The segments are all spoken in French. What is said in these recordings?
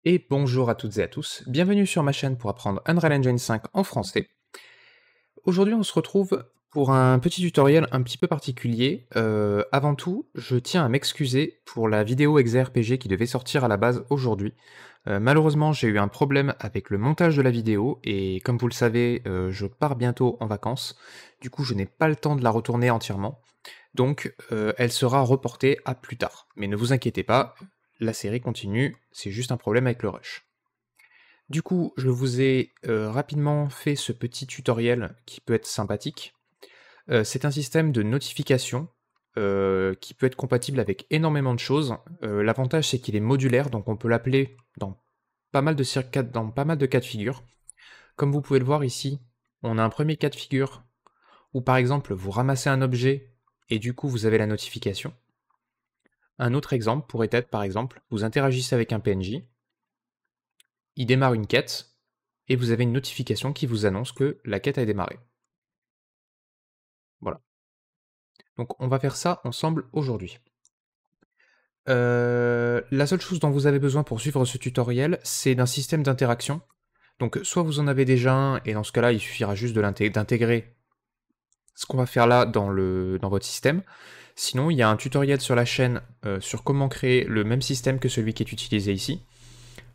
Et bonjour à toutes et à tous, bienvenue sur ma chaîne pour apprendre Unreal Engine 5 en français. Aujourd'hui on se retrouve pour un petit tutoriel un petit peu particulier. Avant tout, je tiens à m'excuser pour la vidéo ExeRPG qui devait sortir à la base aujourd'hui. Malheureusement j'ai eu un problème avec le montage de la vidéo et comme vous le savez, je pars bientôt en vacances. Du coup je n'ai pas le temps de la retourner entièrement. Donc elle sera reportée à plus tard. Mais ne vous inquiétez pas, la série continue, c'est juste un problème avec le rush. Du coup, je vous ai rapidement fait ce petit tutoriel qui peut être sympathique. C'est un système de notification qui peut être compatible avec énormément de choses. L'avantage, c'est qu'il est modulaire, donc on peut l'appeler dans dans pas mal de cas de figure. Comme vous pouvez le voir ici, on a un premier cas de figure où par exemple vous ramassez un objet et du coup vous avez la notification. Un autre exemple pourrait être par exemple, vous interagissez avec un PNJ, il démarre une quête, et vous avez une notification qui vous annonce que la quête a démarré. Voilà. Donc on va faire ça ensemble aujourd'hui. La seule chose dont vous avez besoin pour suivre ce tutoriel, c'est d'un système d'interaction. Donc soit vous en avez déjà un, et dans ce cas-là, il suffira juste d'intégrer ce qu'on va faire là dans votre système. Sinon, il y a un tutoriel sur la chaîne sur comment créer le même système que celui qui est utilisé ici.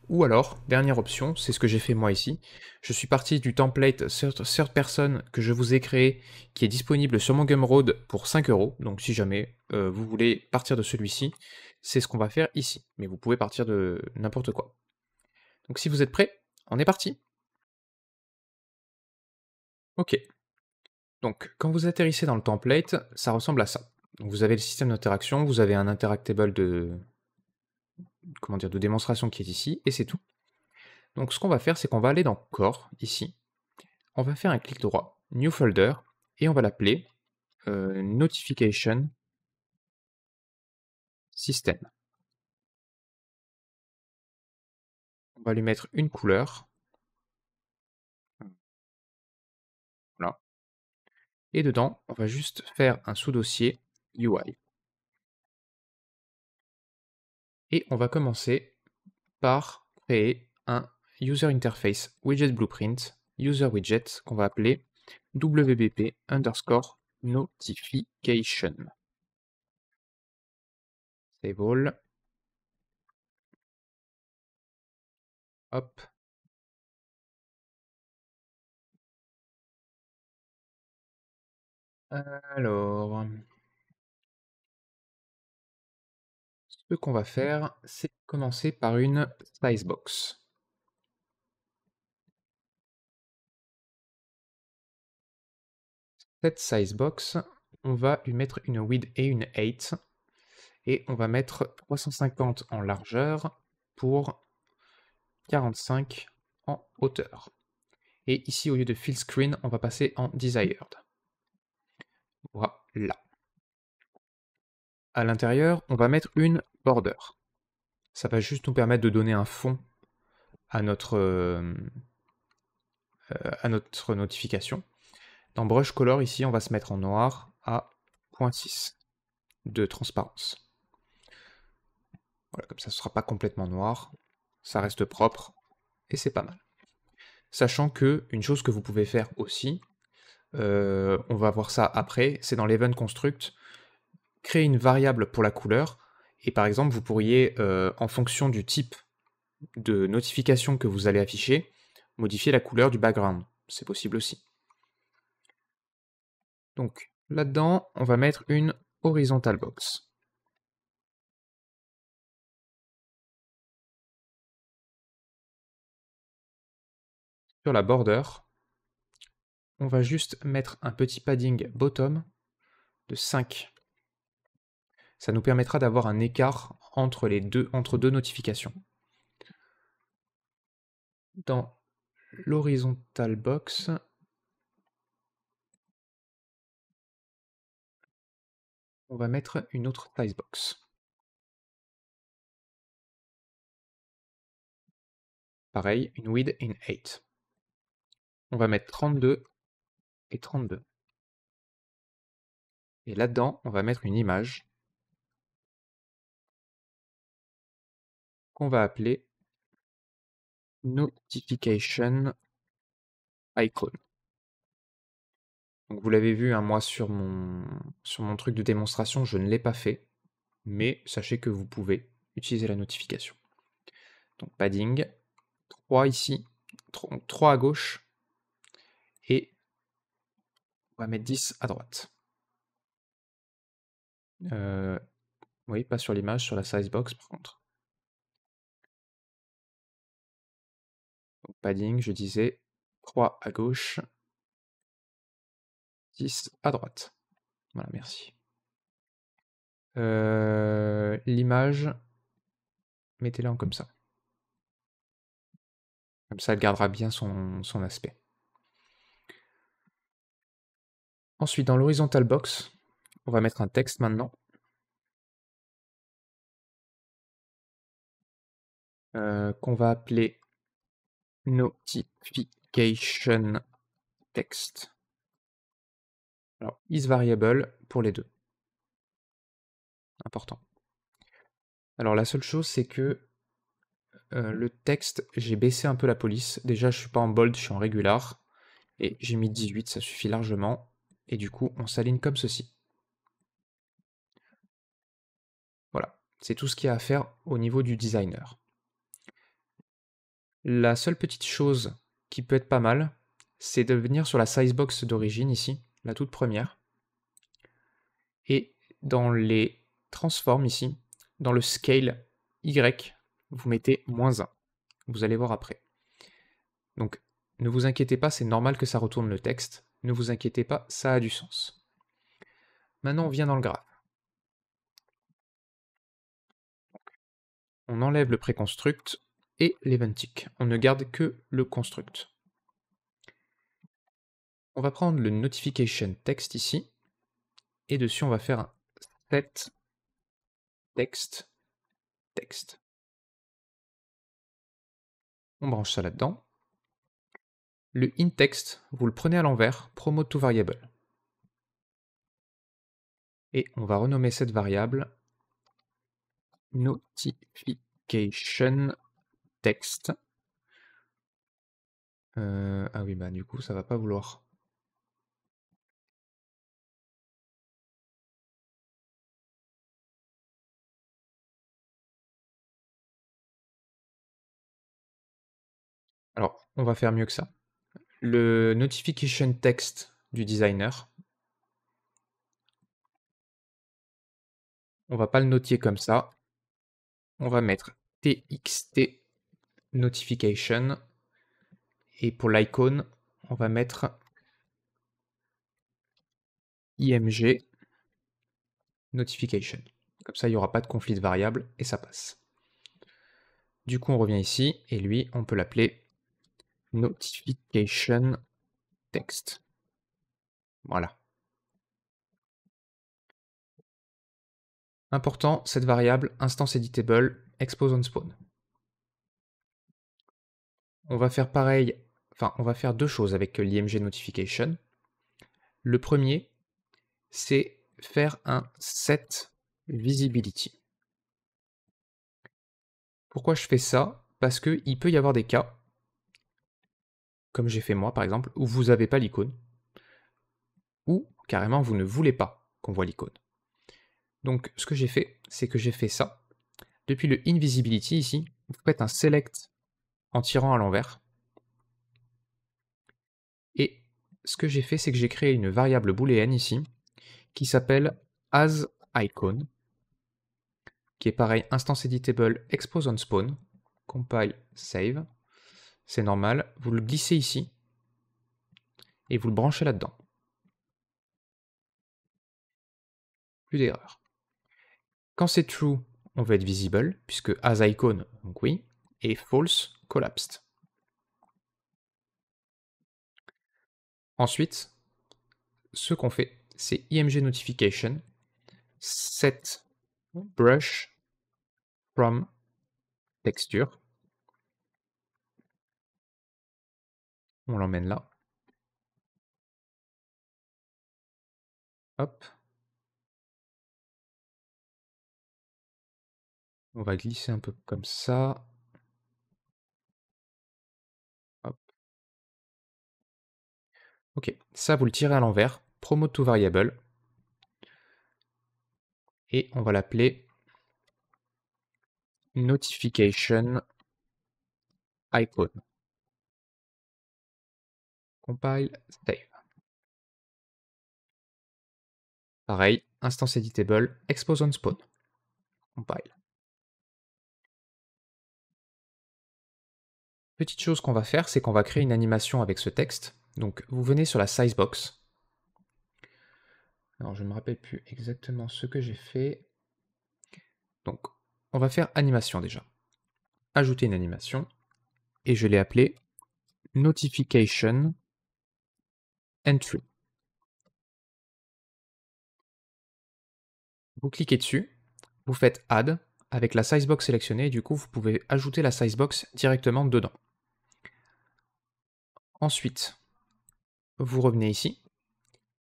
Ou alors, dernière option, c'est ce que j'ai fait moi ici. Je suis parti du template Third Person que je vous ai créé, qui est disponible sur mon Gumroad pour 5 €. Donc si jamais vous voulez partir de celui-ci, c'est ce qu'on va faire ici. Mais vous pouvez partir de n'importe quoi. Donc si vous êtes prêts, on est parti. Ok. Donc quand vous atterrissez dans le template, ça ressemble à ça. Donc vous avez le système d'interaction, vous avez un interactable de démonstration qui est ici, et c'est tout. Donc ce qu'on va faire, c'est qu'on va aller dans Core, ici. On va faire un clic droit, New Folder, et on va l'appeler Notification System. On va lui mettre une couleur, voilà. Et dedans, on va juste faire un sous-dossier UI. Et on va commencer par créer un User Interface Widget Blueprint, User Widget, qu'on va appeler WBP underscore Notification. Save all. Hop. Alors, ce qu'on va faire, c'est commencer par une Sizebox. Cette Sizebox, on va lui mettre une width et une height, et on va mettre 350 en largeur pour 45 en hauteur. Et ici, au lieu de fill screen, on va passer en desired. Voilà. À l'intérieur, on va mettre une border. Ça va juste nous permettre de donner un fond à notre notification. Dans Brush Color, ici, on va se mettre en noir à 0.6 de transparence. Voilà, comme ça, ce ne sera pas complètement noir. Ça reste propre, et c'est pas mal. Sachant que, une chose que vous pouvez faire aussi, on va voir ça après, c'est dans l'event construct, créer une variable pour la couleur, et par exemple, vous pourriez, en fonction du type de notification que vous allez afficher, modifier la couleur du background. C'est possible aussi. Donc, là-dedans, on va mettre une horizontal box. Sur la border, on va juste mettre un petit padding bottom de 5. Ça nous permettra d'avoir un écart entre deux notifications. Dans l'horizontal box, on va mettre une autre size box. Pareil, une width et une height. On va mettre 32 et 32. Et là-dedans, on va mettre une image qu'on va appeler notification icon. Donc vous l'avez vu, hein, moi sur mon truc de démonstration, je ne l'ai pas fait, mais sachez que vous pouvez utiliser la notification. Donc padding, 3 ici, 3 à gauche, et on va mettre 10 à droite. Oui, pas sur l'image, sur la size box par contre. Donc padding, je disais 3 à gauche, 10 à droite. Voilà, merci. L'image, mettez-la en comme ça. Comme ça, elle gardera bien son aspect. Ensuite, dans l'horizontal box, on va mettre un texte maintenant. Qu'on va appeler notification text. Alors, isVariable pour les deux. Important. Alors, la seule chose, c'est que le texte, j'ai baissé un peu la police. Déjà, je suis pas en bold, je suis en régular. Et j'ai mis 18, ça suffit largement. Et du coup, on s'aligne comme ceci. Voilà, c'est tout ce qu'il y a à faire au niveau du designer. La seule petite chose qui peut être pas mal, c'est de venir sur la sizebox d'origine ici, la toute première. Et dans les transforms ici, dans le scale Y, vous mettez -1. Vous allez voir après. Donc, ne vous inquiétez pas, c'est normal que ça retourne le texte. Ne vous inquiétez pas, ça a du sens. Maintenant, on vient dans le graphe. On enlève le préconstruct et l'eventic. On ne garde que le construct. On va prendre le notification text ici, et dessus on va faire un set text text. On branche ça là-dedans. Le inText, vous le prenez à l'envers, promote to variable. Et on va renommer cette variable notification text. Ah oui, bah du coup ça va pas vouloir. Alors, on va faire mieux que ça. Le notification text du designer, on va pas le noter comme ça. On va mettre txt notification. Et pour l'icône, on va mettre img notification. Comme ça, il n'y aura pas de conflit de variables et ça passe. Du coup, on revient ici et lui, on peut l'appeler notification text. Voilà. Important, cette variable instance editable expose on spawn. On va faire pareil, enfin, on va faire deux choses avec l'img notification. Le premier, c'est faire un set visibility. Pourquoi je fais ça? Parce qu'il peut y avoir des cas, comme j'ai fait moi par exemple, où vous n'avez pas l'icône, ou carrément vous ne voulez pas qu'on voit l'icône. Donc ce que j'ai fait, c'est que j'ai fait ça. Depuis le invisibility ici, vous faites un select en tirant à l'envers. Et ce que j'ai fait, c'est que j'ai créé une variable booléenne ici, qui s'appelle asIcon, qui est pareil, instance editable expose on spawn, compile, save. C'est normal, vous le glissez ici, et vous le branchez là-dedans. Plus d'erreur. Quand c'est true, on veut être visible, puisque asIcon, donc oui, et false, collapsed. Ensuite, ce qu'on fait, c'est img notification, set brush from texture. On l'emmène là. Hop. On va glisser un peu comme ça. Ok, ça vous le tirez à l'envers, promote to variable, et on va l'appeler notification icon. Compile, save. Pareil, instance editable, expose on spawn. Compile. Petite chose qu'on va faire, c'est qu'on va créer une animation avec ce texte. Donc vous venez sur la sizebox. Alors je ne me rappelle plus exactement ce que j'ai fait. Donc on va faire animation déjà. Ajouter une animation. Et je l'ai appelée notification entry. Vous cliquez dessus, vous faites add avec la sizebox sélectionnée et du coup vous pouvez ajouter la sizebox directement dedans. Ensuite, vous revenez ici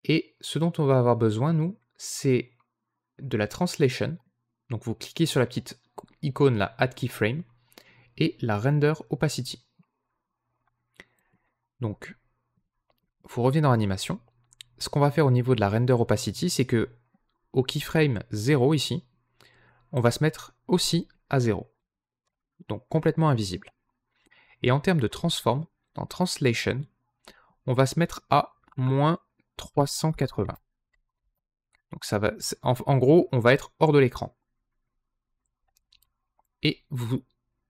et ce dont on va avoir besoin, nous, c'est de la translation. Donc vous cliquez sur la petite icône là, add keyframe, et la render opacity. Donc vous revenez dans animation. Ce qu'on va faire au niveau de la render opacity, c'est que au keyframe 0 ici, on va se mettre aussi à 0. Donc complètement invisible. Et en termes de transform, dans translation, on va se mettre à moins 380. Donc ça va, en gros, on va être hors de l'écran. Et vous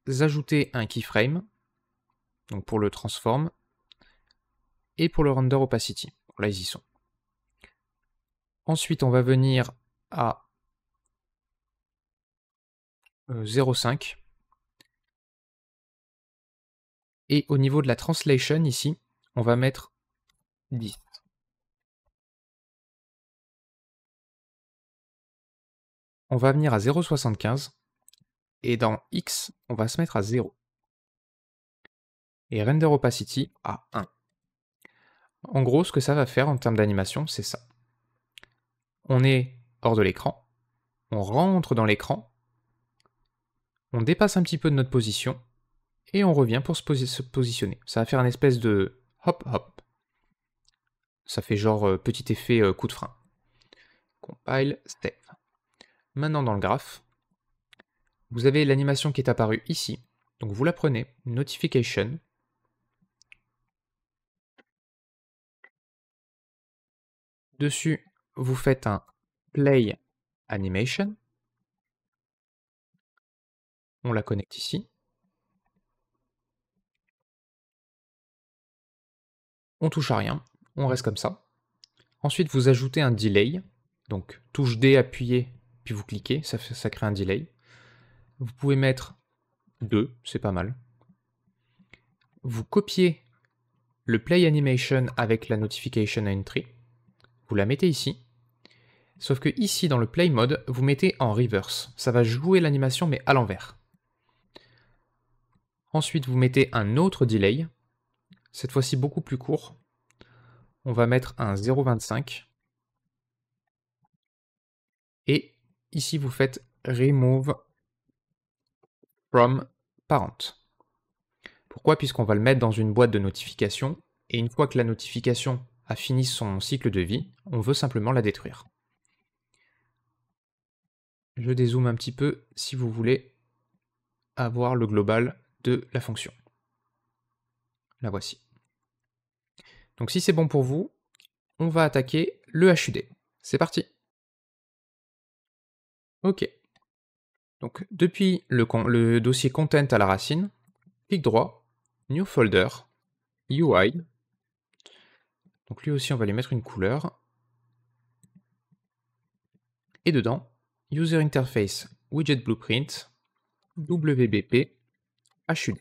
ajoutez un keyframe, donc pour le transform, et pour le render opacity. Là, ils y sont. Ensuite, on va venir à 0,5. Et au niveau de la translation, ici, on va mettre 10. On va venir à 0,75. Et dans X, on va se mettre à 0. Et render opacity à 1. En gros, ce que ça va faire en termes d'animation, c'est ça. On est hors de l'écran, on rentre dans l'écran, on dépasse un petit peu de notre position, et on revient pour se positionner. Ça va faire un espèce de hop hop. Ça fait genre petit effet coup de frein. Compile, save. Maintenant dans le graphe, vous avez l'animation qui est apparue ici. Donc vous la prenez, notification. Dessus, vous faites un play animation. On la connecte ici. On touche à rien, on reste comme ça. Ensuite, vous ajoutez un delay. Donc touche D appuyée, puis vous cliquez, ça crée un delay. Vous pouvez mettre 2, c'est pas mal. Vous copiez le play animation avec la notification entry. Vous la mettez ici. Sauf que ici, dans le play mode, vous mettez en reverse. Ça va jouer l'animation, mais à l'envers. Ensuite, vous mettez un autre delay. Cette fois-ci, beaucoup plus court. On va mettre un 0,25. Et ici, vous faites remove from parent. Pourquoi? Puisqu'on va le mettre dans une boîte de notification. Et une fois que la notification a fini son cycle de vie, on veut simplement la détruire. Je dézoome un petit peu si vous voulez avoir le global de la fonction. La voici. Donc si c'est bon pour vous, on va attaquer le HUD. C'est parti. Ok. Donc depuis le dossier content à la racine, clic droit, new folder, UI. Donc lui aussi on va lui mettre une couleur. Et dedans, user interface widget blueprint, WBP, HUD.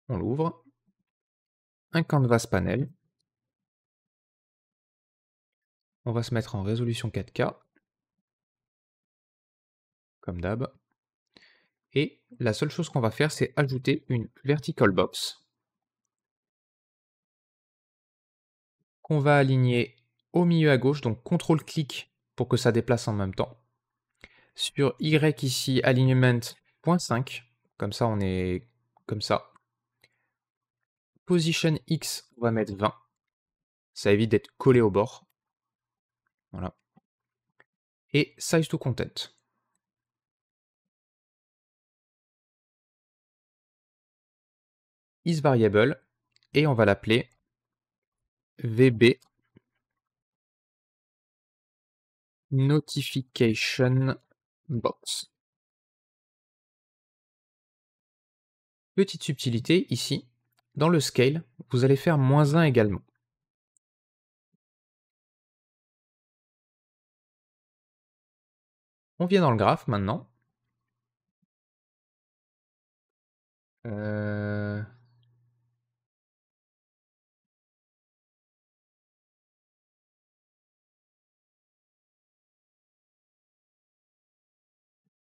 On l'ouvre. Un canvas panel. On va se mettre en résolution 4K. Comme d'hab. Et la seule chose qu'on va faire, c'est ajouter une vertical box qu'on va aligner au milieu à gauche, donc CTRL-clic pour que ça déplace en même temps. Sur Y ici, alignment .5, comme ça on est comme ça. Position X, on va mettre 20. Ça évite d'être collé au bord. Voilà. Et Size to Content. IsVariable. Et on va l'appeler VB Notification Box. Petite subtilité ici, dans le scale, vous allez faire -1 également. On vient dans le graphe maintenant.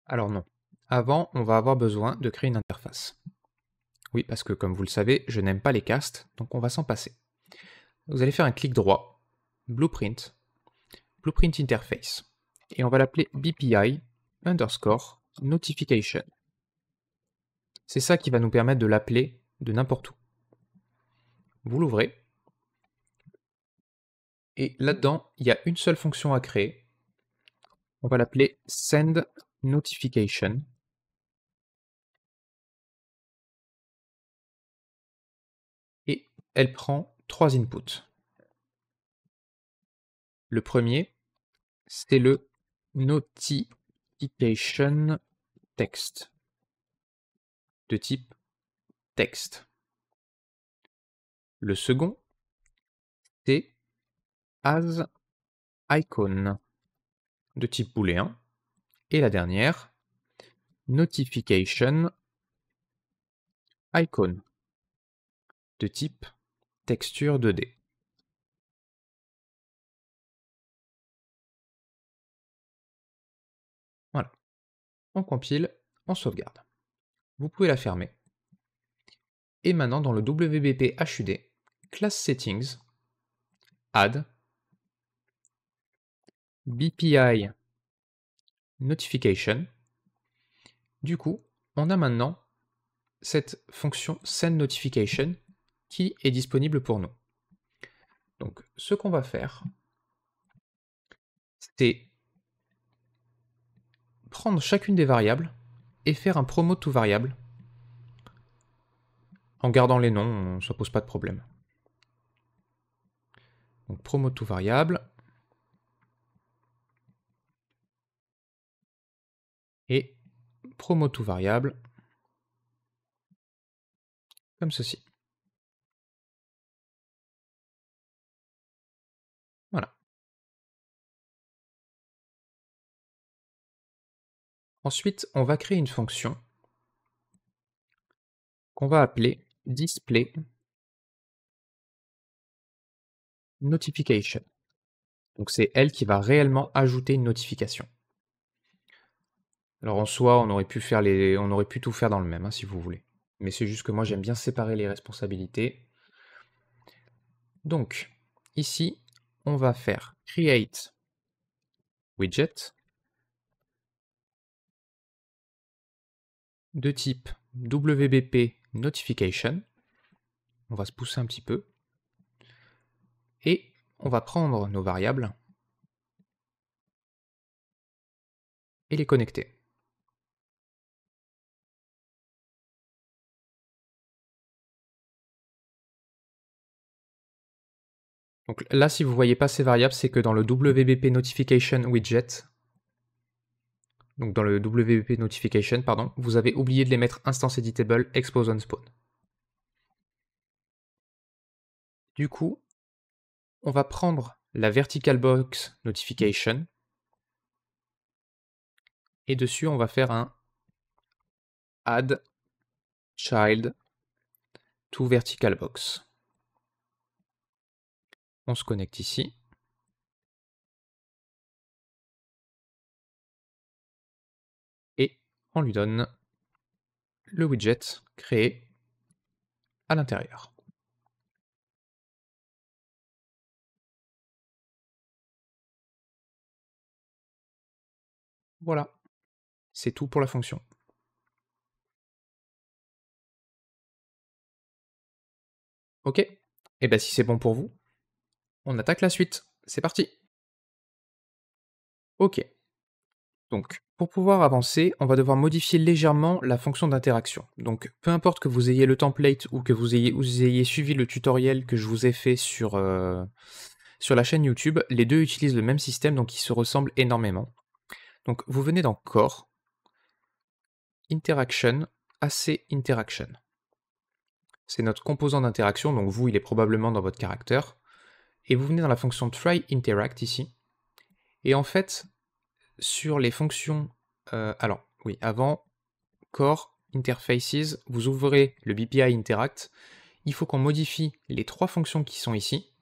Alors non. Avant, on va avoir besoin de créer une interface. Oui, parce que comme vous le savez, je n'aime pas les castes, donc on va s'en passer. Vous allez faire un clic droit, Blueprint, Blueprint Interface, et on va l'appeler BPI underscore Notification. C'est ça qui va nous permettre de l'appeler de n'importe où. Vous l'ouvrez, et là-dedans, il y a une seule fonction à créer. On va l'appeler Send Notification. Et elle prend 3 inputs. Le premier, c'est le Notification Text, de type texte. Le second, c'est as icon, de type booléen. Et la dernière, notification icon, de type texture 2D. Voilà. On compile, on sauvegarde. Vous pouvez la fermer. Et maintenant, dans le WBP HUD, class settings, add, BPI notification. Du coup, on a maintenant cette fonction send notification qui est disponible pour nous. Donc, ce qu'on va faire, c'est prendre chacune des variables et faire un promote to variable. En gardant les noms, ça pose pas de problème. Donc promote to variable. Et promote to variable. Comme ceci. Voilà. Ensuite, on va créer une fonction qu'on va appeler display notification. Donc c'est elle qui va réellement ajouter une notification. Alors en soi, on aurait pu tout faire dans le même, hein, si vous voulez. Mais c'est juste que moi j'aime bien séparer les responsabilités. Donc ici, on va faire create widget de type WBP notification. On va se pousser un petit peu. Et on va prendre nos variables et les connecter. Donc là, si vous ne voyez pas ces variables, c'est que dans le WBP Notification Widget, donc dans le WBP Notification, pardon, vous avez oublié de les mettre Instance Editable Expose on Spawn. Du coup, on va prendre la Vertical Box Notification et dessus, on va faire un Add Child to Vertical Box. On se connecte ici. Et on lui donne le widget créé à l'intérieur. Voilà, c'est tout pour la fonction. Ok. Et ben si c'est bon pour vous, on attaque la suite. C'est parti. Ok. Donc, pour pouvoir avancer, on va devoir modifier légèrement la fonction d'interaction. Donc, peu importe que vous ayez le template ou que vous ayez suivi le tutoriel que je vous ai fait sur la chaîne YouTube, les deux utilisent le même système, donc ils se ressemblent énormément. Donc, vous venez dans Core, Interaction, AC Interaction. C'est notre composant d'interaction, donc vous, il est probablement dans votre caractère. Et vous venez dans la fonction Try Interact ici. Et en fait, sur les fonctions... alors, oui, avant, Core, Interfaces, vous ouvrez le BPI Interact. Il faut qu'on modifie les trois fonctions qui sont ici.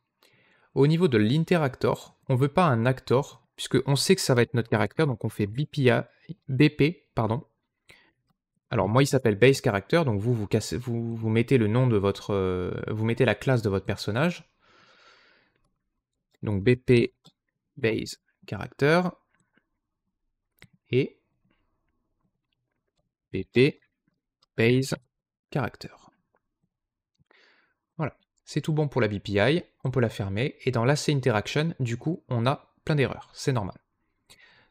Au niveau de l'interactor, on ne veut pas un actor, puisqu'on sait que ça va être notre caractère, donc on fait BP, pardon. Alors moi il s'appelle base character, donc vous mettez le nom de votre... vous mettez la classe de votre personnage. Donc BP base character et BP base character. Voilà, c'est tout bon pour la BPI, on peut la fermer, et dans l'AC interaction, du coup, on a plein d'erreurs, c'est normal.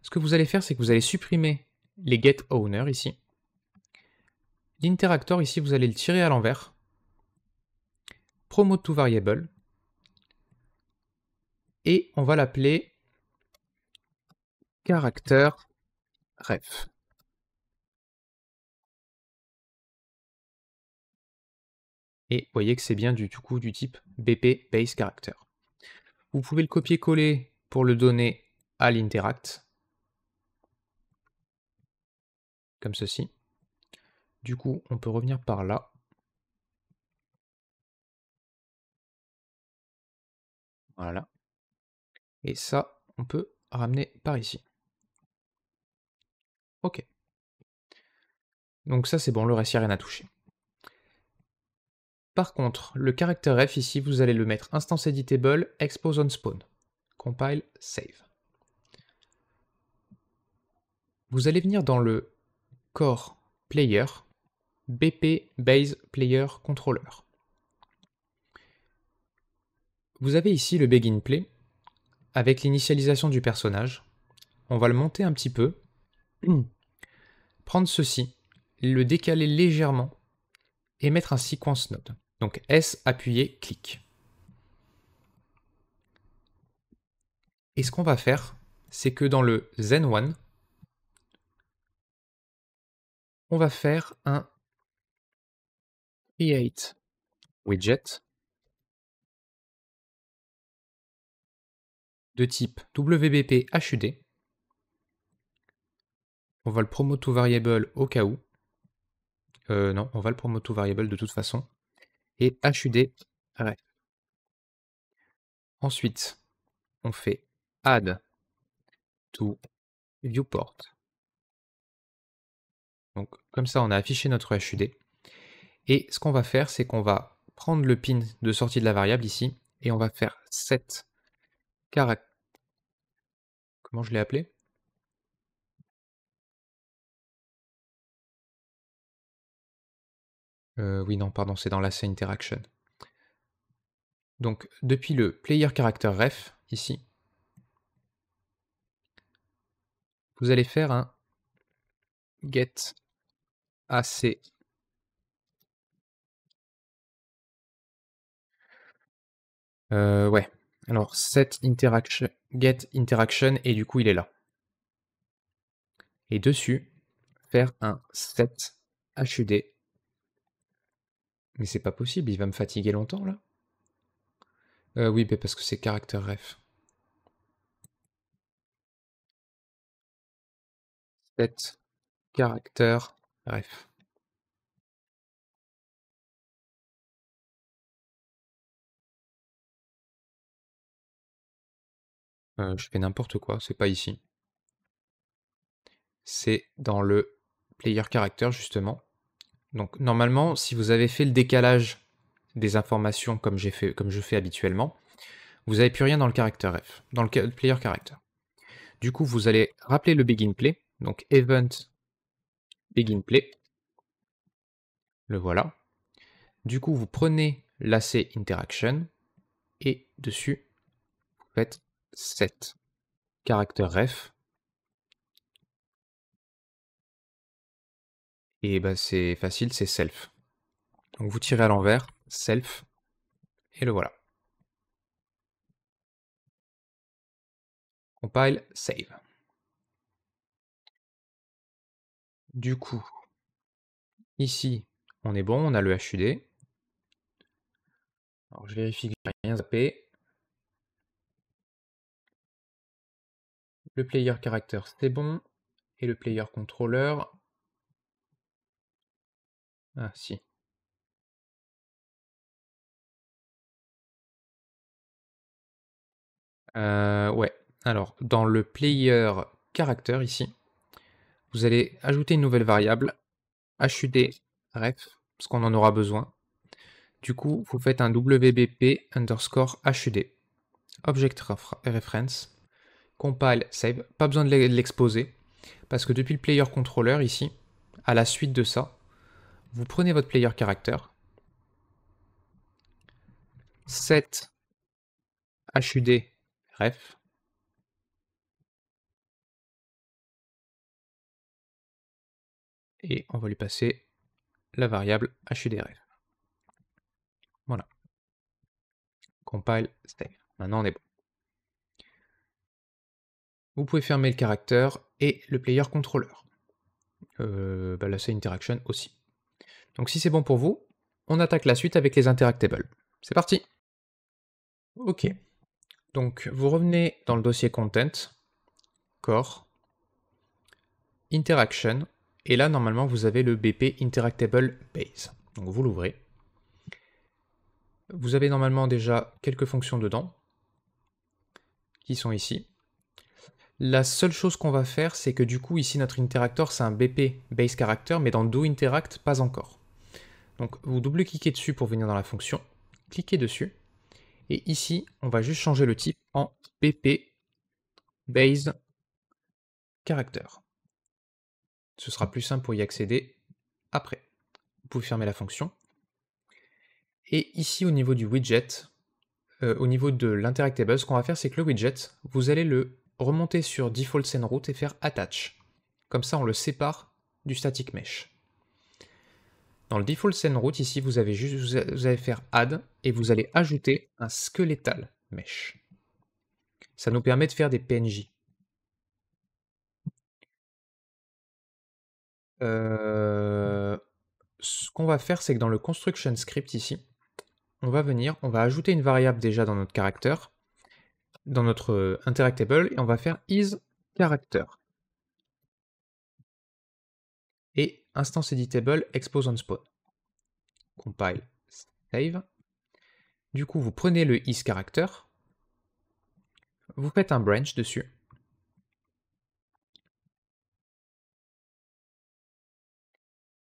Ce que vous allez faire, c'est que vous allez supprimer les get owner ici. L'interactor ici, vous allez le tirer à l'envers. Promote to variable. Et on va l'appeler character ref. Et vous voyez que c'est bien du coup du type BP base character. Vous pouvez le copier-coller pour le donner à l'interact. Comme ceci. Du coup, on peut revenir par là. Voilà. Et ça, on peut ramener par ici. Ok. Donc ça, c'est bon, le reste, il n'y a rien à toucher. Par contre, le caractère ref, ici, vous allez le mettre instance editable, expose on spawn. Compile, save. Vous allez venir dans le core player, BP base player controller. Vous avez ici le begin play, avec l'initialisation du personnage. On va le monter un petit peu. Prendre ceci, le décaler légèrement, et mettre un sequence node. Donc S appuyé, clic. Et ce qu'on va faire, c'est que dans le Zen1, on va faire un create widget de type WBP HUD. On va le promote to variable au cas où. Non, on va le promote to variable de toute façon. Et HUD ref. Ensuite, on fait add to viewport. Donc comme ça, on a affiché notre HUD. Et ce qu'on va faire, c'est qu'on va prendre le pin de sortie de la variable ici, et on va faire set caractère. Comment je l'ai appelé? Oui, non, pardon, c'est dans l'AC interaction. Donc, depuis le player character ref, ici, vous allez faire un get AC. Ouais. Alors, set interaction, get interaction, et du coup, il est là. Et dessus, faire un set HUD. Mais c'est pas possible, il va me fatiguer longtemps, là. Oui, mais parce que c'est character ref. Set character ref. Je fais n'importe quoi, c'est pas ici. C'est dans le player character, justement. Donc normalement, si vous avez fait le décalage des informations comme je fais habituellement, vous n'avez plus rien dans le character ref, dans le player character. Du coup, vous allez rappeler le begin play, donc event begin play. Le voilà. Du coup, vous prenez Là, c'est interaction. Et dessus, vous faites set caractère ref. Et bah, c'est facile, c'est self. Donc vous tirez à l'envers, self, et le voilà. Compile, save. Du coup, ici, on est bon, on a le HUD. Alors je vérifie que j'ai rien zappé. Le player character, c'est bon. Et le player controller. Ah, si. Ouais. Alors, dans le player character, ici, vous allez ajouter une nouvelle variable, HUD ref, parce qu'on en aura besoin. Du coup, vous faites un WBP underscore HUD. Object reference. Compile, save. Pas besoin de l'exposer, parce que depuis le player controller, ici, à la suite de ça, vous prenez votre player character, set HUD ref, et on va lui passer la variable HUDRF. Voilà. Compile, save. Maintenant, on est bon. Vous pouvez fermer le caractère et le player controller. Bah là, c'est interaction aussi. Donc, si c'est bon pour vous, on attaque la suite avec les interactables. C'est parti. Ok. Donc, vous revenez dans le dossier content, core, interaction, et là, normalement, vous avez le BP interactable base. Donc, vous l'ouvrez. Vous avez normalement déjà quelques fonctions dedans, qui sont ici. La seule chose qu'on va faire, c'est que du coup, ici, notre interactor, c'est un BP base character, mais dans doInteract, pas encore. Donc, vous double-cliquez dessus pour venir dans la fonction, cliquez dessus, et ici, on va juste changer le type en BP base character. Ce sera plus simple pour y accéder après. Vous pouvez fermer la fonction. Et ici, au niveau du widget, au niveau de l'interactable, ce qu'on va faire, c'est que le widget, vous allez le remonter sur default scene root et faire attach. Comme ça, on le sépare du static mesh. Dans le default scene root, ici, vous allez faire add et vous allez ajouter un skeletal mesh. Ça nous permet de faire des PNJ. Ce qu'on va faire, c'est que dans le construction script ici, on va venir, on va ajouter une variable déjà dans notre caractère, dans notre interactable, et on va faire isCharacter. Et instance editable expose on spawn. Compile, save. Du coup, vous prenez le isCharacter, vous faites un branch dessus.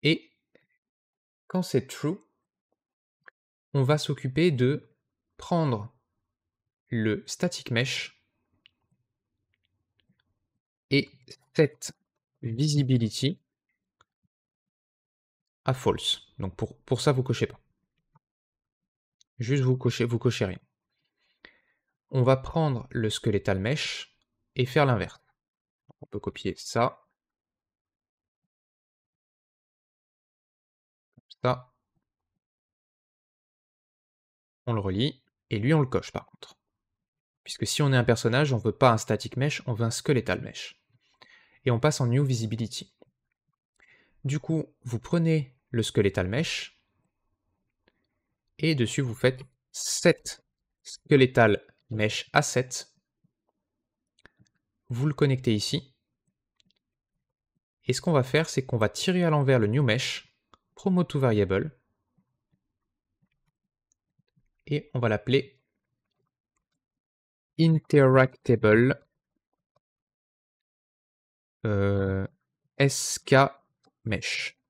Et quand c'est true, on va s'occuper de prendre le static mesh et set visibility à false. Donc pour ça, vous cochez pas. Juste vous cochez rien. On va prendre le skeletal mesh et faire l'inverse. On peut copier ça, ça, on le relie, et lui on le coche par contre. Puisque si on est un personnage, on veut pas un static mesh, on veut un skeletal mesh. Et on passe en new visibility. Du coup, vous prenez le skeletal mesh, et dessus vous faites set skeletal mesh asset. Vous le connectez ici. Et ce qu'on va faire, c'est qu'on va tirer à l'envers le new mesh, promote to variable, et on va l'appeler interactable sk mesh.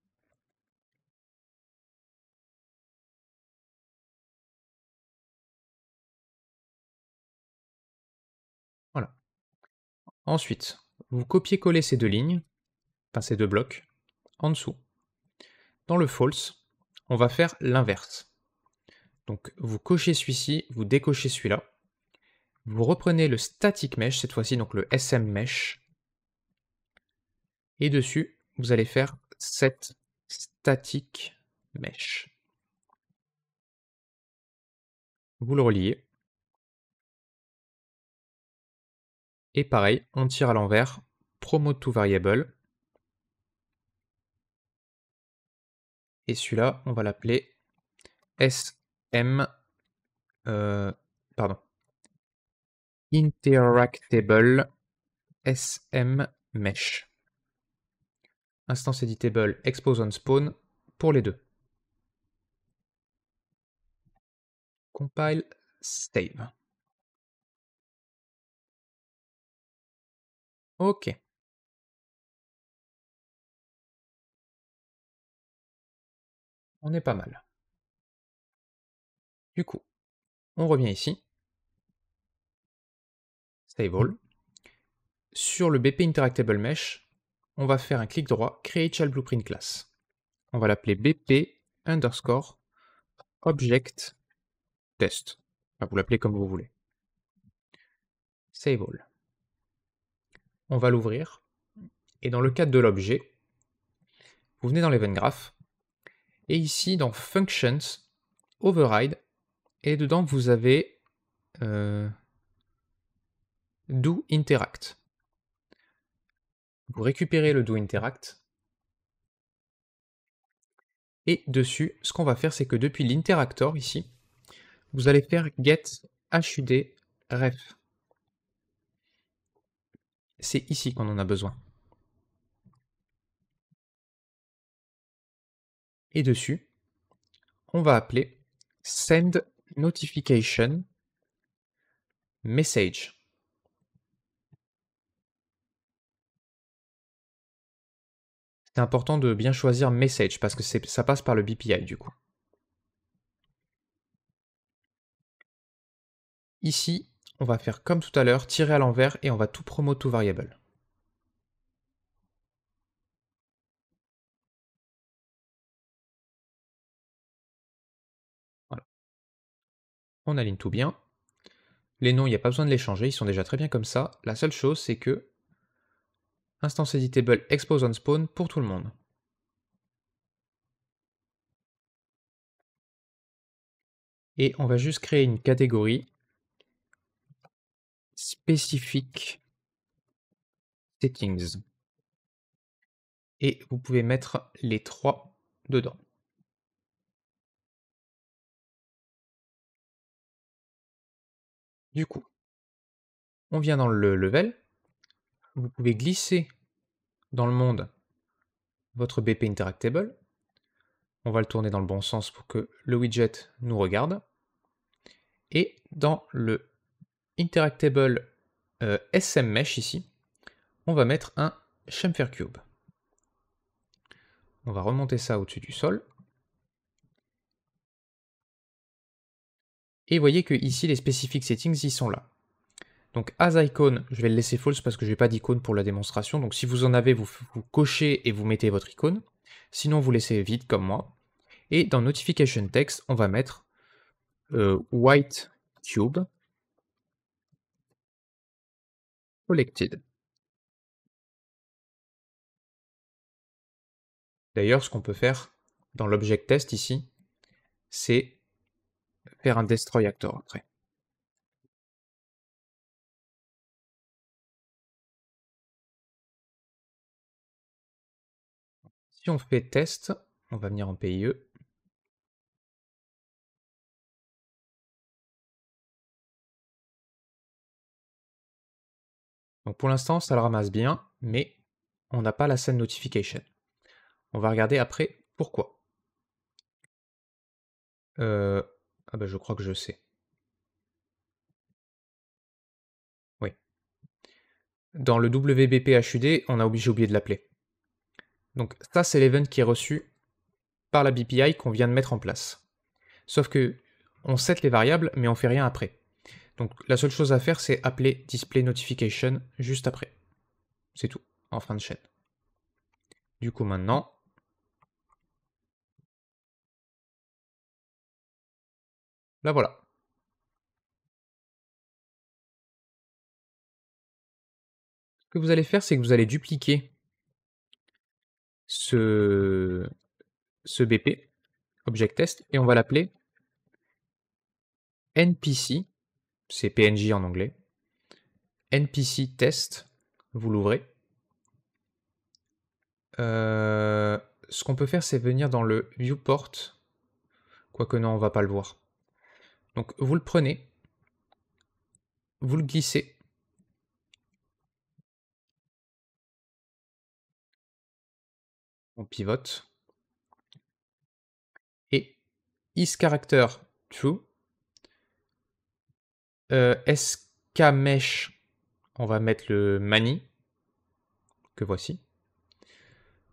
Voilà. Ensuite, vous copiez-collez ces deux lignes, enfin ces deux blocs, en dessous. Dans le false, on va faire l'inverse. Donc vous cochez celui-ci, vous décochez celui-là. Vous reprenez le static mesh, cette fois-ci, donc le SM mesh. Et dessus, vous allez faire set static mesh. Vous le reliez. Et pareil, on tire à l'envers, promote to variable. Et celui-là, on va l'appeler SM, pardon, interactable SM mesh. Instance editable expose on spawn pour les deux. Compile, save. Ok. On est pas mal. Du coup, on revient ici. Save all. Sur le BP Interactable Mesh, on va faire un clic droit, Create Shell Blueprint Class. On va l'appeler BP underscore object test. Enfin, vous l'appelez comme vous voulez. Save all. On va l'ouvrir. Et dans le cadre de l'objet, vous venez dans l'Event Graph. Et ici, dans Functions, Override. Et dedans, vous avez Do Interact. Vous récupérez le Do Interact. Et dessus, ce qu'on va faire, c'est que depuis l'interactor, ici, vous allez faire get HUD ref. C'est ici qu'on en a besoin. Et dessus, on va appeler send notification message. C'est important de bien choisir message parce que ça passe par le BPI du coup. Ici, on va faire comme tout à l'heure, tirer à l'envers et on va tout promote to variable. Voilà. On aligne tout bien. Les noms, il n'y a pas besoin de les changer, ils sont déjà très bien comme ça. La seule chose, c'est que instance editable expose on spawn pour tout le monde. Et on va juste créer une catégorie spécifique settings. Et vous pouvez mettre les 3 dedans. Du coup, on vient dans le level. Vous pouvez glisser dans le monde votre BP Interactable. On va le tourner dans le bon sens pour que le widget nous regarde. Et dans le Interactable SM Mesh ici, on va mettre un chamfer cube. On va remonter ça au-dessus du sol. Et vous voyez que ici, les specific settings, ils sont là. Donc as icon, je vais le laisser false parce que je n'ai pas d'icône pour la démonstration. Donc si vous en avez, vous cochez et vous mettez votre icône. Sinon, vous laissez vide comme moi. Et dans notification text, on va mettre white cube collected. D'ailleurs, ce qu'on peut faire dans l'object test ici, c'est faire un destroy actor après. Si on fait test, on va venir en PIE. Donc pour l'instant, ça le ramasse bien, mais on n'a pas la scène notification. On va regarder après pourquoi. Ah bah je crois que je sais. Oui. Dans le WBP HUD, j'ai oublié de l'appeler. Donc ça, c'est l'event qui est reçu par la BPI qu'on vient de mettre en place. Sauf que on set les variables, mais on fait rien après. Donc la seule chose à faire, c'est appeler display notification juste après. C'est tout, en fin de chaîne. Du coup maintenant, Là voilà. Ce que vous allez faire, c'est que vous allez dupliquer ce, ce BP, Object Test, et on va l'appeler NPC, c'est PNJ en anglais, NPC Test, vous l'ouvrez. Ce qu'on peut faire, c'est venir dans le viewport, quoique non, on va pas le voir. Donc vous le prenez, vous le glissez, on pivote, et isCharacter true, skmesh, on va mettre le mani, que voici.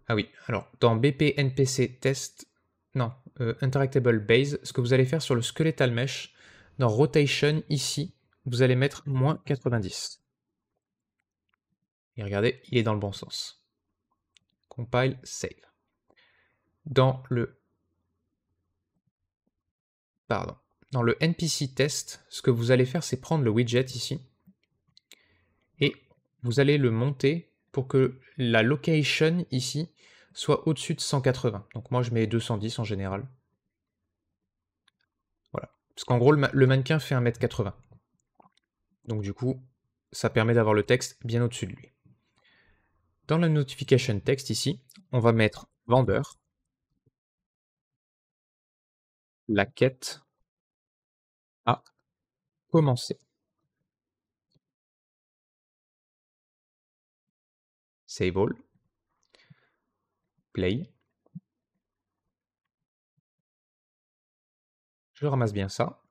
Ah oui, alors dans BP NPC test, non, interactable base, ce que vous allez faire sur le skeletal mesh, dans rotation ici, vous allez mettre moins 90. Et regardez, il est dans le bon sens. Compile, save. Dans le NPC test, ce que vous allez faire, c'est prendre le widget ici, et vous allez le monter pour que la location ici soit au-dessus de 180. Donc moi je mets 210 en général. Voilà. Parce qu'en gros le mannequin fait 1m80. Donc du coup, ça permet d'avoir le texte bien au-dessus de lui. Dans la notification text ici, on va mettre vendeur, la quête a commencé. Save all. Play. Je ramasse bien ça.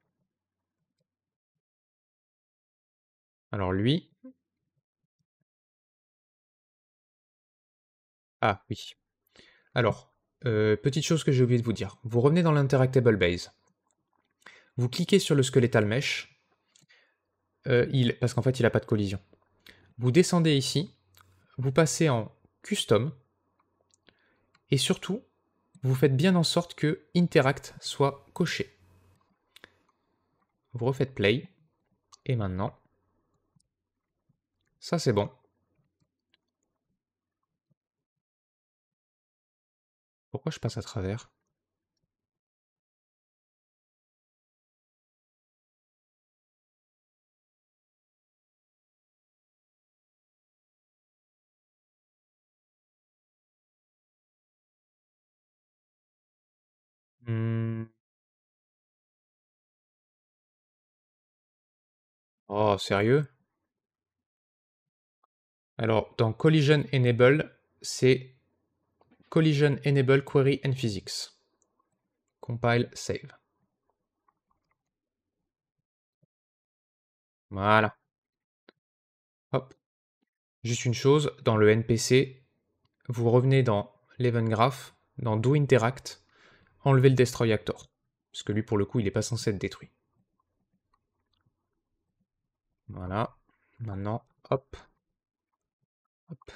Alors lui... Ah oui. Alors, petite chose que j'ai oublié de vous dire. Vous revenez dans l'interactable base. Vous cliquez sur le skeletal mesh. Parce qu'en fait, il n'a pas de collision. Vous descendez ici. Vous passez en custom. Et surtout, vous faites bien en sorte que interact soit coché. Vous refaites play. Et maintenant, ça c'est bon. Pourquoi je passe à travers? Hmm. Oh, sérieux? Alors, dans Collision Enable, c'est Collision Enable Query and Physics. Compile, save. Voilà. Hop. Juste une chose, dans le NPC, vous revenez dans l'Event Graph, dans Do Interact, enlevez le Destroy Actor. Parce que lui, pour le coup, il n'est pas censé être détruit. Voilà. Maintenant, hop. Hop.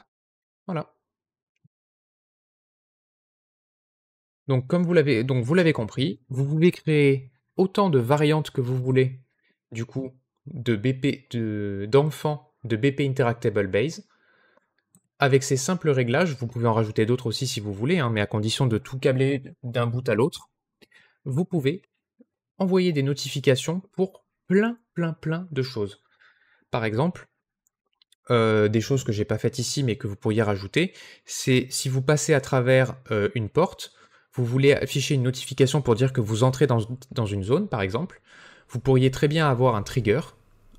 Voilà. Donc, comme vous l'avez compris, vous pouvez créer autant de variantes que vous voulez, du coup, d'enfants de BP Interactable Base. Avec ces simples réglages, vous pouvez en rajouter d'autres aussi si vous voulez, hein, mais à condition de tout câbler d'un bout à l'autre, vous pouvez envoyer des notifications pour plein de choses. Par exemple, des choses que j'ai pas faites ici mais que vous pourriez rajouter, c'est si vous passez à travers une porte, vous voulez afficher une notification pour dire que vous entrez dans une zone, par exemple, vous pourriez très bien avoir un trigger,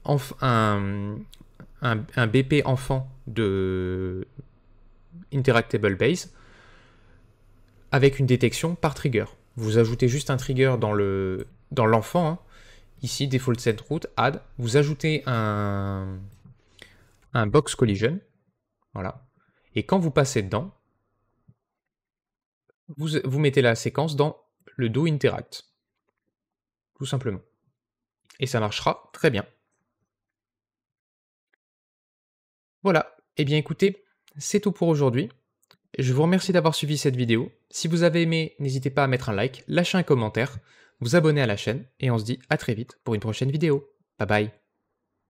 un BP enfant de Interactable Base, avec une détection par trigger. Vous ajoutez juste un trigger dans l'enfant, hein. Ici, default set root, add, vous ajoutez un box collision, voilà. Et quand vous passez dedans, vous mettez la séquence dans le do interact, tout simplement. Et ça marchera très bien. Voilà, et bien écoutez, c'est tout pour aujourd'hui. Je vous remercie d'avoir suivi cette vidéo. Si vous avez aimé, n'hésitez pas à mettre un like, lâcher un commentaire, vous abonner à la chaîne et on se dit à très vite pour une prochaine vidéo. Bye bye.